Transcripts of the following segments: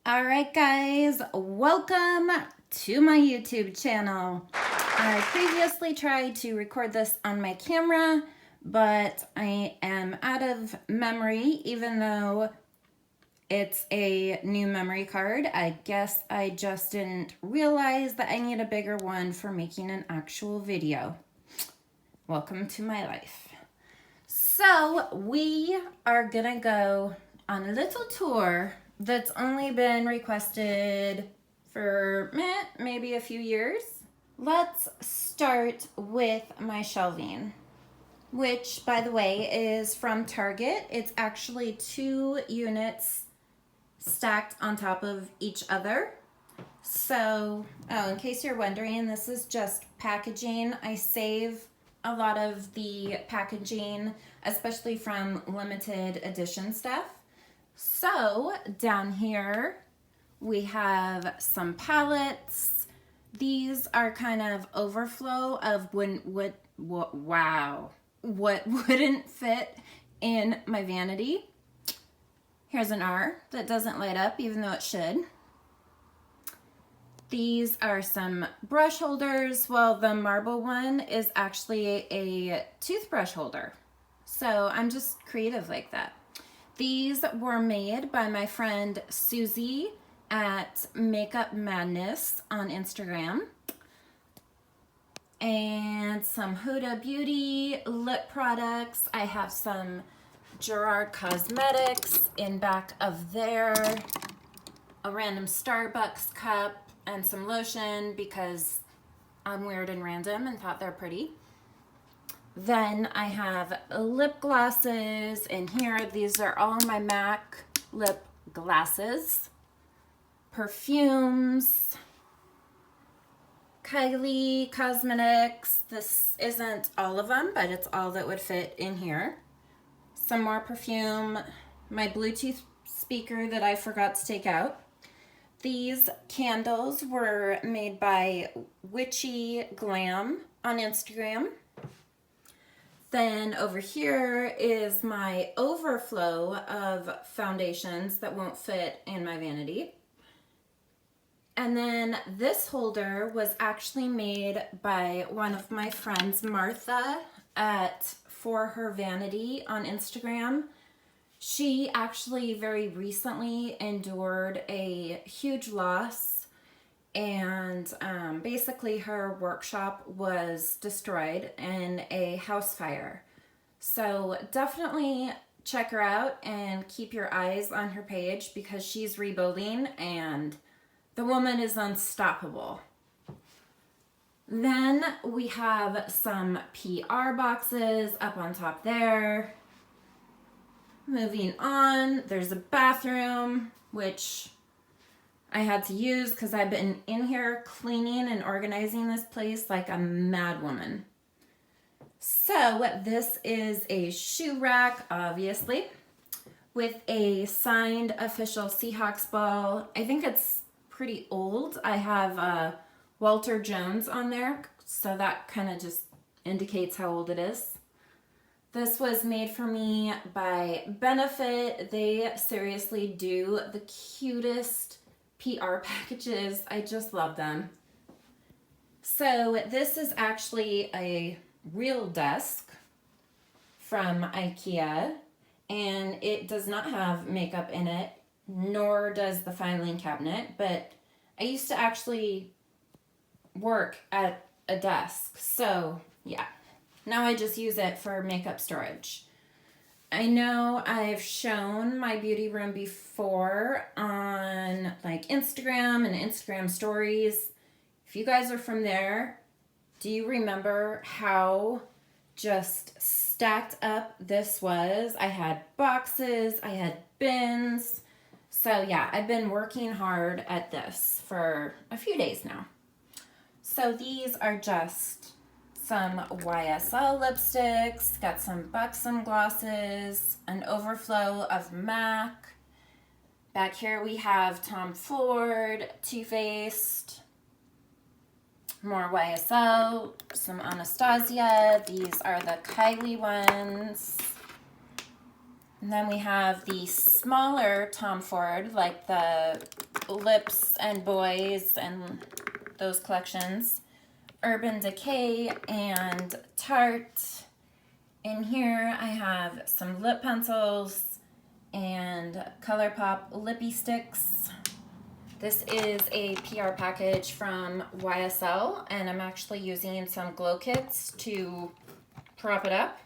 All right, guys, welcome to my YouTube channel. I previously tried to record this on my camera, but I am out of memory, even though it's a new memory card. I guess I just didn't realize that I need a bigger one for making an actual video. Welcome to my life. So we are gonna go on a little tour that's only been requested for maybe a few years. Let's start with my shelving, which, by the way, is from Target. It's actually 2 units stacked on top of each other. So, in case you're wondering, this is just packaging. I save a lot of the packaging, especially from limited edition stuff. So down here we have some palettes. These are kind of overflow of what wouldn't fit in my vanity. Here's an R that doesn't light up even though it should. These are some brush holders. Well, the marble one is actually a toothbrush holder. So I'm just creative like that. These were made by my friend Susie at Makeup Madness on Instagram. And some Huda Beauty lip products. I have some Gerard Cosmetics in back of there. A random Starbucks cup and some lotion because I'm weird and random and thought they're pretty. Then I have lip glosses in here. These are all my MAC lip glasses. Perfumes. Kylie Cosmetics. This isn't all of them, but it's all that would fit in here. Some more perfume. My Bluetooth speaker that I forgot to take out. These candles were made by Witchy Glam on Instagram. Then over here is my overflow of foundations that won't fit in my vanity. And then this holder was actually made by one of my friends, Martha, For Her Vanity on Instagram. She actually very recently endured a huge loss, and basically her workshop was destroyed in a house fire. So definitely check her out and keep your eyes on her page because she's rebuilding and the woman is unstoppable. Then we have some PR boxes up on top there. Moving on, there's a bathroom, which I had to use because I've been in here cleaning and organizing this place like a mad woman. So this is a shoe rack, obviously, with a signed official Seahawks ball. I think it's pretty old. I have Walter Jones on there, so that kind of just indicates how old it is. This was made for me by Benefit. They seriously do the cutest PR packages. I just love them. So this is actually a real desk from Ikea, and it does not have makeup in it, nor does the filing cabinet, but I used to actually work at a desk, so yeah. Now I just use it for makeup storage. I know I've shown my beauty room before on like Instagram and Instagram stories. If you guys are from there, do you remember how just stacked up this was? I had boxes, I had bins. So yeah, I've been working hard at this for a few days now. So these are just some YSL lipsticks, got some Buxom glosses, an overflow of MAC. Back here we have Tom Ford, Too Faced, more YSL, some Anastasia. These are the Kylie ones. And then we have the smaller Tom Ford, like the Lips and Boys and those collections. Urban Decay and Tarte. In here I have some lip pencils and ColourPop lippy sticks. This is a PR package from YSL, and I'm actually using some glow kits to prop it up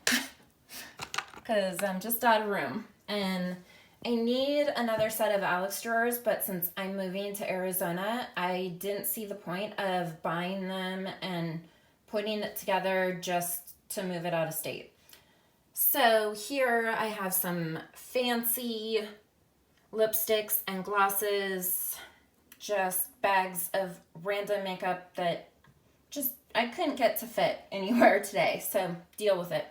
because I'm just out of room. And I need another set of Alex drawers, but since I'm moving to Arizona, I didn't see the point of buying them and putting it together just to move it out of state. So here I have some fancy lipsticks and glosses, just bags of random makeup that just I couldn't get to fit anywhere today, so deal with it.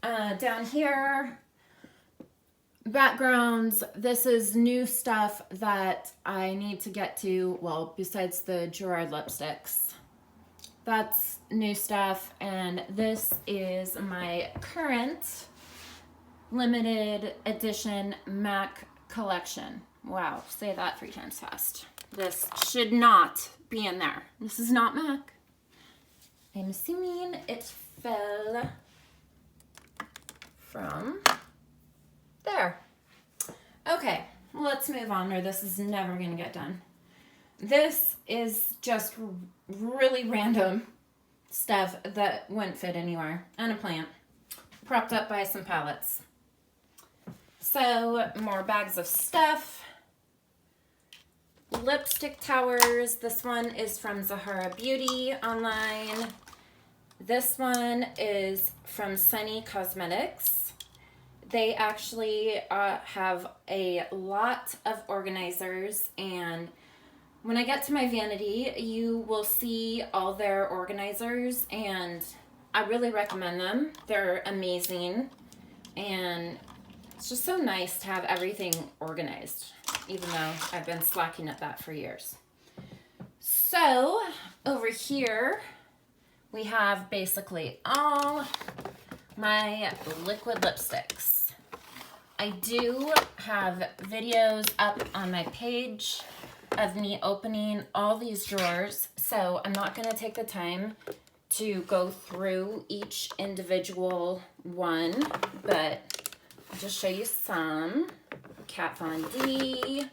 Down here, backgrounds. This is new stuff that I need to get to, well, besides the Gerard lipsticks. That's new stuff, and this is my current limited edition MAC collection. Wow, say that 3 times fast. This should not be in there. This is not MAC. I'm assuming it fell from there. Okay, let's move on, or this is never gonna get done. This is just really random stuff that wouldn't fit anywhere, and a plant, propped up by some pallets. So, more bags of stuff. Lipstick towers. This one is from Zahara Beauty online. This one is from Sunny Cosmetics. They actually have a lot of organizers, and when I get to my vanity, you will see all their organizers, and I really recommend them. They're amazing, and it's just so nice to have everything organized, even though I've been slacking at that for years. So, over here, we have basically all my liquid lipsticks. I do have videos up on my page of me opening all these drawers, so I'm not going to take the time to go through each individual one, but I'll just show you some. Kat Von D,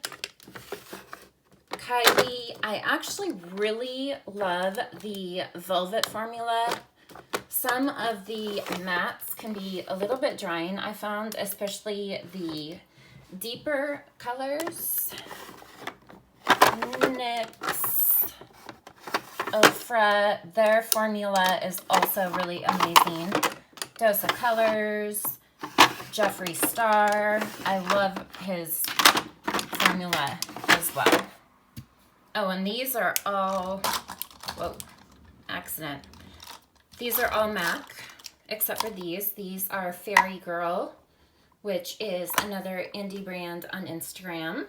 Kylie. I actually really love the Velvet formula. Some of the mattes can be a little bit drying, I found, especially the deeper colors. NYX, Ofra, their formula is also really amazing. Dose of Colors, Jeffree Star. I love his formula as well. Oh, and these are all, whoa, accident. These are all MAC, except for these. These are Fairy Girl, which is another indie brand on Instagram.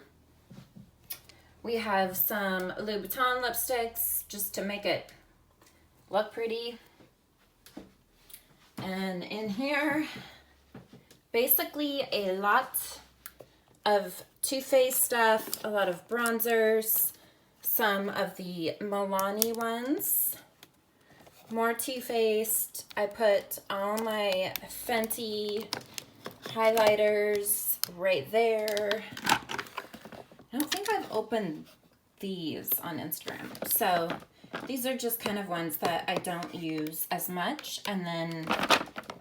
We have some Louboutin lipsticks, just to make it look pretty. And in here, basically a lot of Too Faced stuff, a lot of bronzers, some of the Milani ones, more Too Faced. I put all my Fenty highlighters right there. I don't think I've opened these on Instagram. So these are just kind of ones that I don't use as much. And then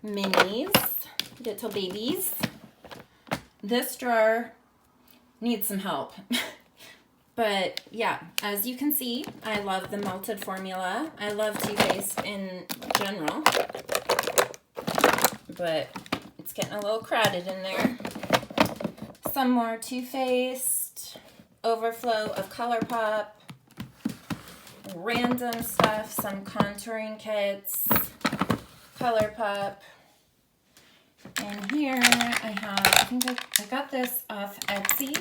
minis, little babies. This drawer needs some help. But yeah, as you can see, I love the melted formula. I love Too Faced in general. But it's getting a little crowded in there. Some more Too Faced. Overflow of ColourPop. Random stuff. Some contouring kits. ColourPop. And here I have, I think I got this off Etsy.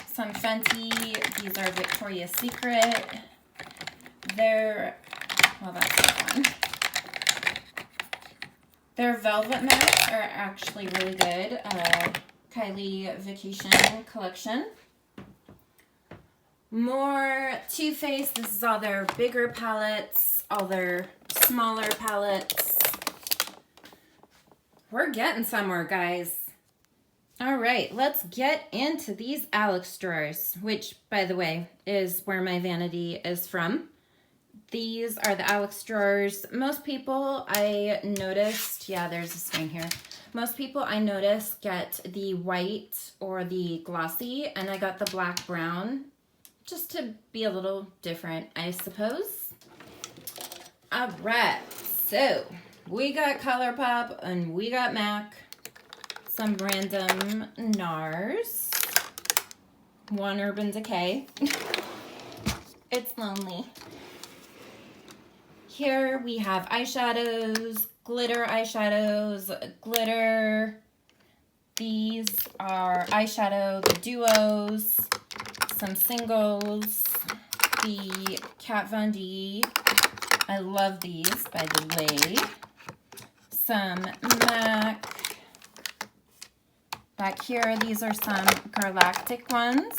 Some Fenty. These are Victoria's Secret. They're, well, that's that one. Their Velvet Mattes are actually really good. Kylie Vacation Collection. More Too Faced. This is all their bigger palettes, all their smaller palettes. We're getting somewhere, guys. All right, let's get into these Alex drawers, which, by the way, is where my vanity is from. These are the Alex drawers. Most people I noticed, yeah, there's a stain here. Most people I noticed get the white or the glossy, and I got the black brown just to be a little different, I suppose. All right, so we got ColourPop and we got MAC. Some random NARS. One Urban Decay. It's lonely. Here we have eyeshadows, glitter eyeshadows, glitter. These are eyeshadow, the duos, some singles, the Kat Von D. I love these, by the way. Some MAC. Back here, these are some Galactic ones,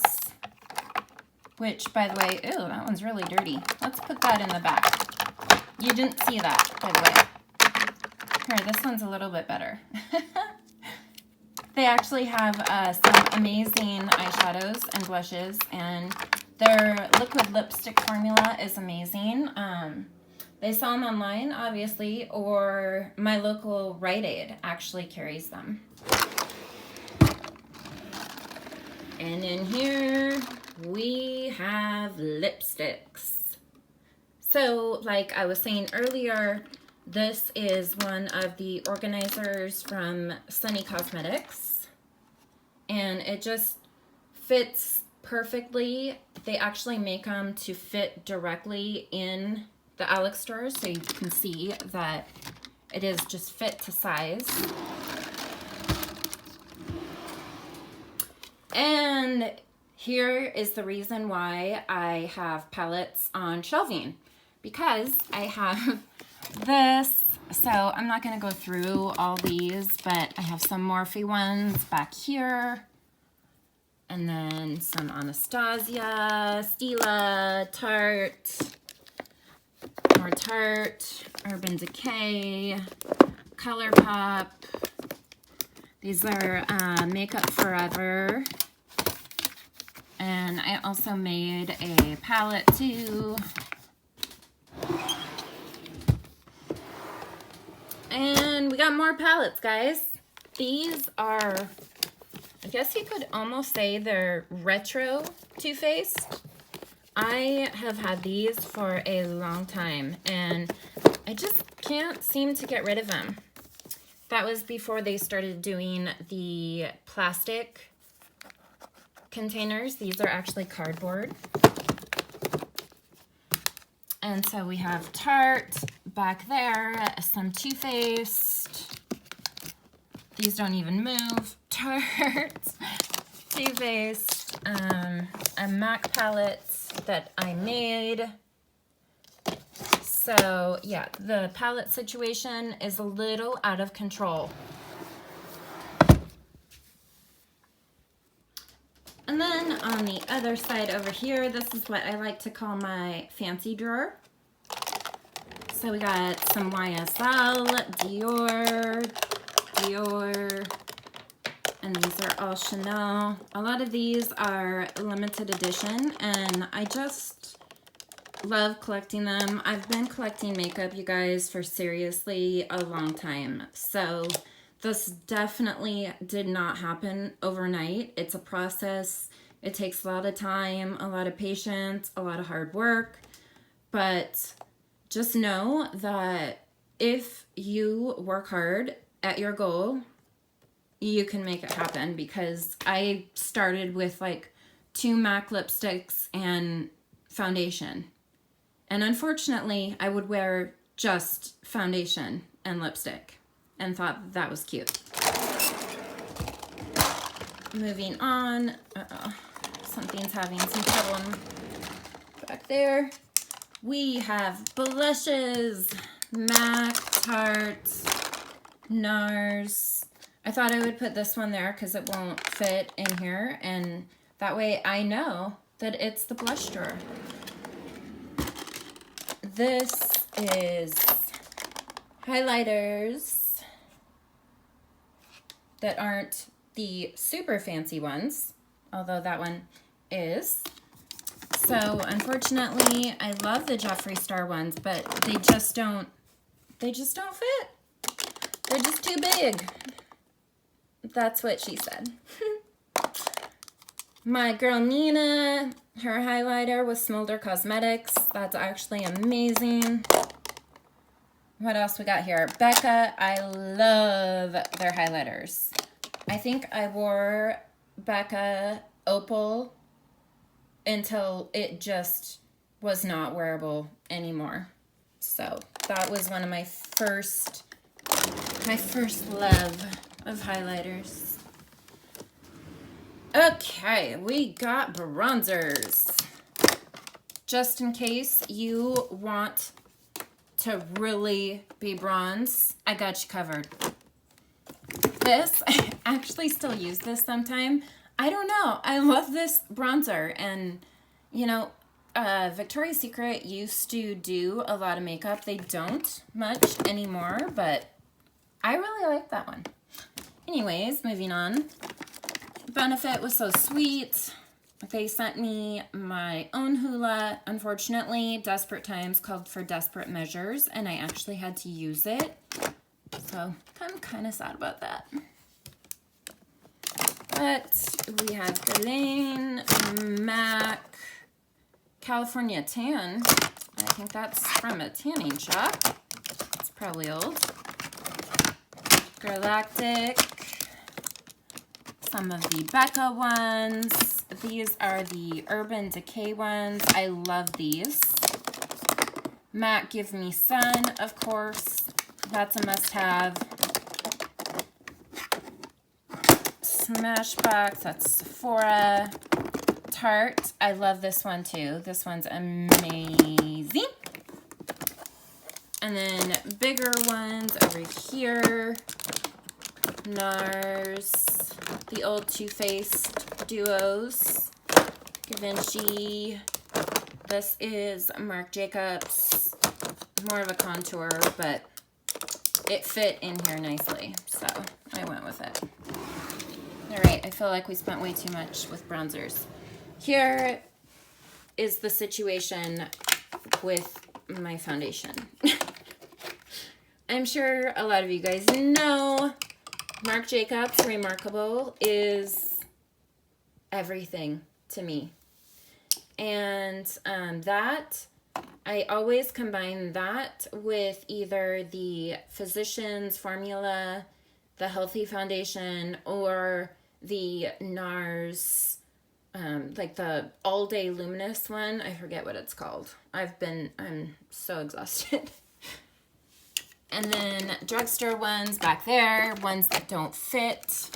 which, by the way, ew, that one's really dirty. Let's put that in the back. You didn't see that, by the way. Here, this one's a little bit better. They actually have some amazing eyeshadows and blushes, and their liquid lipstick formula is amazing. They sell them online, obviously, or my local Rite Aid actually carries them. And in here, we have lipsticks. So, like I was saying earlier, this is one of the organizers from Sunny Cosmetics. And it just fits perfectly. They actually make them to fit directly in the Alex stores, so you can see that it is just fit to size. And here is the reason why I have palettes on Shelving, because I have this. So I'm not going to go through all these, but I have some Morphe ones back here, and then some Anastasia, Stila, Tarte, more Tarte, Urban Decay, ColourPop. These are Makeup Forever. And I also made a palette too. And we got more palettes, guys. These are, I guess you could almost say they're retro Too Faced. I have had these for a long time, and I just can't seem to get rid of them. That was before they started doing the plastic containers. These are actually cardboard. And so we have Tarte back there, some Too Faced. These don't even move. Tarte, Too Faced, a MAC palette that I made. So yeah, the palette situation is a little out of control. And then on the other side over here, this is what I like to call my fancy drawer. So we got some YSL, Dior, and these are all Chanel. A lot of these are limited edition, and I just love collecting them. I've been collecting makeup, you guys, for seriously a long time. So this definitely did not happen overnight. It's a process. It takes a lot of time, a lot of patience, a lot of hard work. But just know that if you work hard at your goal, you can make it happen, because I started with like 2 MAC lipsticks and foundation. And unfortunately, I would wear just foundation and lipstick and thought that was cute. Moving on. Uh-oh. Something's having some problem back there. We have blushes. MAC, Tarte, NARS. I thought I would put this one there because it won't fit in here. And that way I know that it's the blush drawer. This is highlighters that aren't the super fancy ones, although that one is. So unfortunately, I love the Jeffree Star ones, but they just don't fit. They're just too big. That's what she said. My girl Nina, her highlighter was Smolder Cosmetics. That's actually amazing. What else we got here? Becca, I love their highlighters. I think I wore Becca Opal until it just was not wearable anymore. So that was one of my first love of highlighters. Okay, we got bronzers. Just in case you want to really be bronze, I got you covered. This, I actually still use this sometime. I don't know. I love this bronzer. And, you know, Victoria's Secret used to do a lot of makeup. They don't much anymore, but I really like that one. Anyways, moving on. Benefit was so sweet. They sent me my own hula. Unfortunately, desperate times called for desperate measures, and I actually had to use it. So I'm kind of sad about that. But we have Guerlain, MAC, California Tan. I think that's from a tanning shop. It's probably old. Galactic. Some of the Becca ones. These are the Urban Decay ones. I love these. MAC Give Me Sun, of course. That's a must-have. Smashbox, that's Sephora. Tarte, I love this one too. This one's amazing. And then bigger ones over here. NARS, the old Too Faced duos. Givenchy. This is Marc Jacobs. More of a contour, but it fit in here nicely, so I went with it. All right, I feel like we spent way too much with bronzers. Here is the situation with my foundation. I'm sure a lot of you guys know Marc Jacobs Remarkable is everything to me. And that, I always combine that with either the Physicians Formula, the Healthy Foundation, or the NARS, like the All Day Luminous one. I forget what it's called. I'm so exhausted. And then drugstore ones back there, ones that don't fit.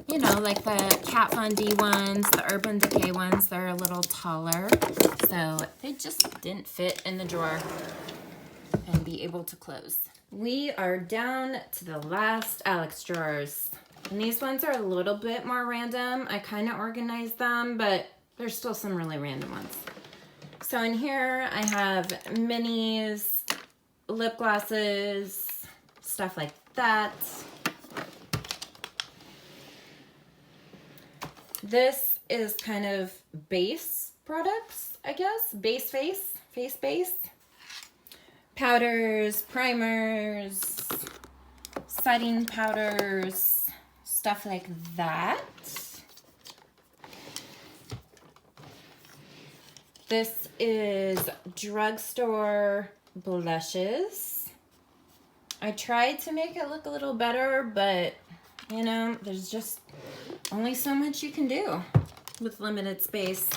You know, like the Kat Von D ones, the Urban Decay ones, they're a little taller. So they just didn't fit in the drawer and be able to close. We are down to the last Alex drawers. And these ones are a little bit more random. I kind of organized them, but there's still some really random ones. So in here I have minis, lip glosses, stuff like that. This is kind of base products, I guess. Face base. Powders, primers, setting powders, stuff like that. This is drugstore blushes. I tried to make it look a little better, but you know, there's just only so much you can do with limited space.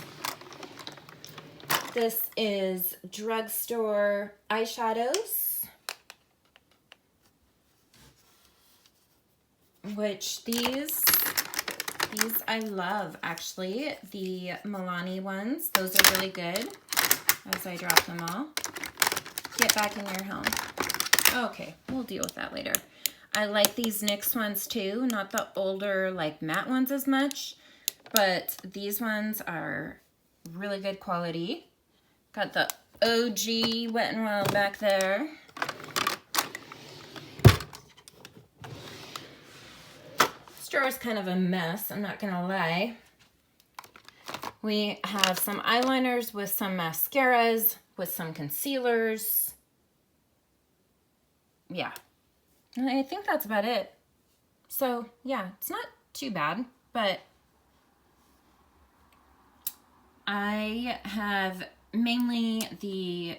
This is drugstore eyeshadows, which these I love, actually. The Milani ones, those are really good. As I drop them all. Get back in your home. Okay, we'll deal with that later. I like these NYX ones too, not the older like matte ones as much, but these ones are really good quality. Got the OG Wet n Wild back there. This drawer is kind of a mess, I'm not gonna lie. We have some eyeliners with some mascaras, with some concealers. Yeah, I think that's about it. So yeah, it's not too bad, but I have mainly the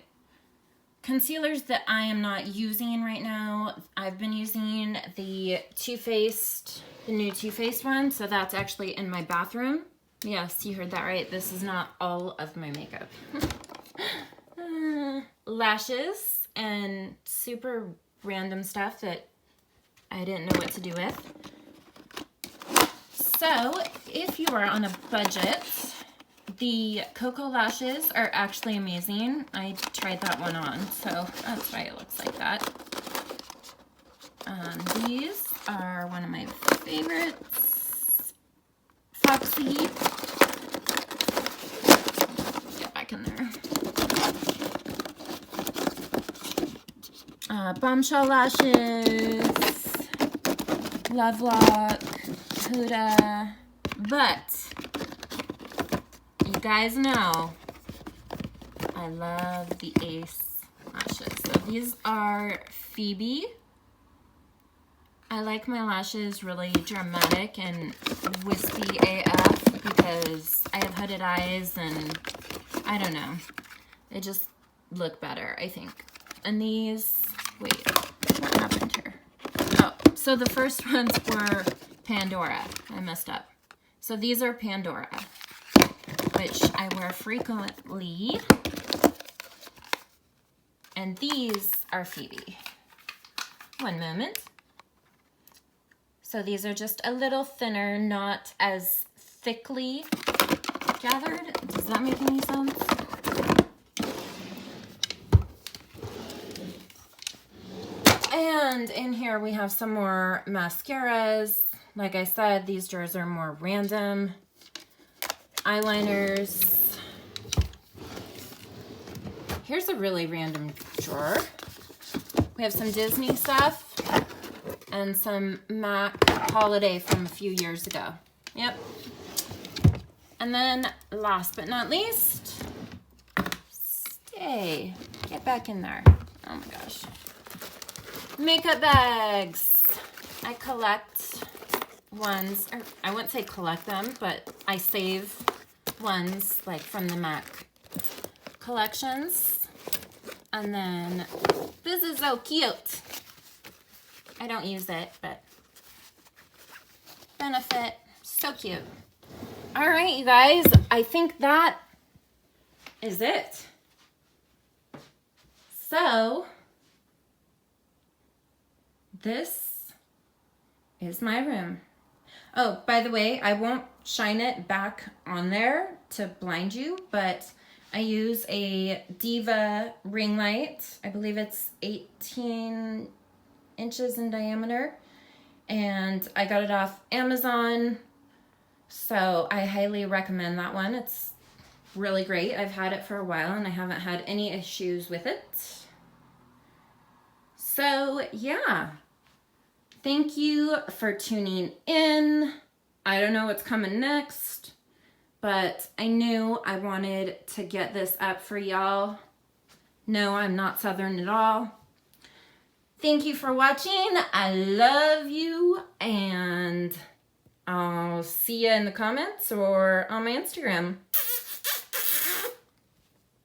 concealers that I am not using right now. I've been using the new Too Faced one, so that's actually in my bathroom. Yes, you heard that right. This is not all of my makeup. Lashes and super random stuff that I didn't know what to do with. So, if you are on a budget, the Cocoa lashes are actually amazing. I tried that one on, so that's why it looks like that. These are one of my favorites. Foxy. Get back in there. Bombshell lashes. Lovelock. Huda. But you guys know I love the Ace lashes. So these are Phoebe. I like my lashes really dramatic and wispy AF because I have hooded eyes and I don't know. They just look better, I think. And these, wait, what happened here? Oh, so the first ones were Pandora. I messed up. So these are Pandora, which I wear frequently. And these are Phoebe. One moment. So these are just a little thinner, not as thickly gathered. Does that make any sense? And in here we have some more mascaras. Like I said, these drawers are more random. Eyeliners. Here's a really random drawer. We have some Disney stuff and some MAC holiday from a few years ago. Yep. And then last but not least, stay. Get back in there. Oh my gosh. Makeup bags. I collect ones, or I wouldn't say collect them, but I save ones like from the MAC collections. And then this is so cute. I don't use it, but benefit, so cute. All right, you guys, I think that is it. So this is my room. Oh, by the way, I won't shine it back on there to blind you, but I use a Diva ring light. I believe it's 18 inches in diameter, and I got it off Amazon, so I highly recommend that one. It's really great. I've had it for a while and I haven't had any issues with it. So yeah, thank you for tuning in. I don't know what's coming next, but I knew I wanted to get this up for y'all. No, I'm not Southern at all. Thank you for watching. I love you, and I'll see you in the comments or on my Instagram.